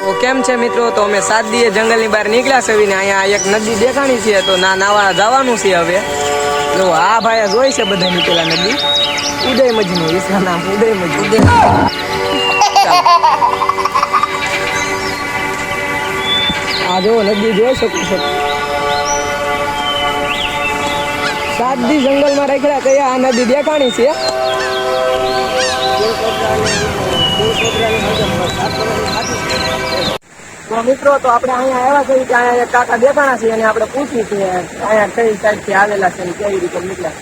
તો કેમ છે મિત્રો? તો અમે 7 દિવસ જંગલની બહાર નીકળ્યા છે ને અહીંયા એક નદી દેખાણી છે તો નાવા જવાનું છે હવે. જો આ ભાઈ જોઈ છે બધા નીકળેલા નદી ઉદય મજનું વિશ્વ નામ ઉદય મજનું. આ જો નદી જોઈ શકો છો. 7 દિવસ જંગલમાં રાખ્યા કયા આ નદી દેખાણી છે. તો મિત્રો તો આપણે અહીંયા આવ્યા છીએ કે અહીંયા એક કાકા દેખાણા છે અને આપણે પૂછ્યું કે અહીંયા કઈ સાઈડ થી આવેલા છે અને કેવી રીતે નીકળ્યા.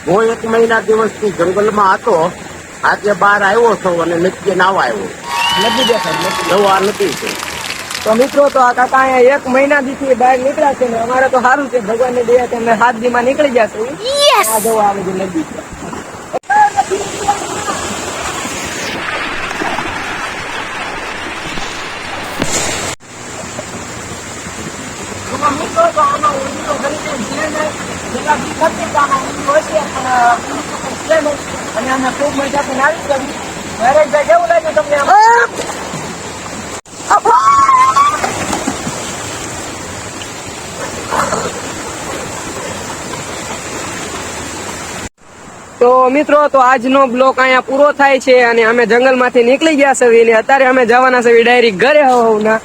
હું 1 મહિના દિવસથી જંગલમાં હતો. આજે બહાર આવ્યો છું અને નદી નાવા આવ્યો. નદી દેખાય નવા નથી છે. તો મિત્રો તો આ કાકા અહીંયા 1 મહિના થી બહાર નીકળ્યા છે ને અમારે તો સારું છે ભગવાનની દયાથી અમે 7 દીમાં નીકળી ગયા છે. આ જવા આ બધી નદી છે. અને અમે ખૂબ મજા પણ આવી કરી. નરેશભાઈ કેવું લાગ્યું તમને? તો મિત્રો તો આજનો બ્લોક અહીંયા પૂરો થાય છે અને અમે જંગલમાંથી નીકળી ગયા છે. અત્યારે અમે જવાના છે ડાયરેક્ટ ઘરે હોવના.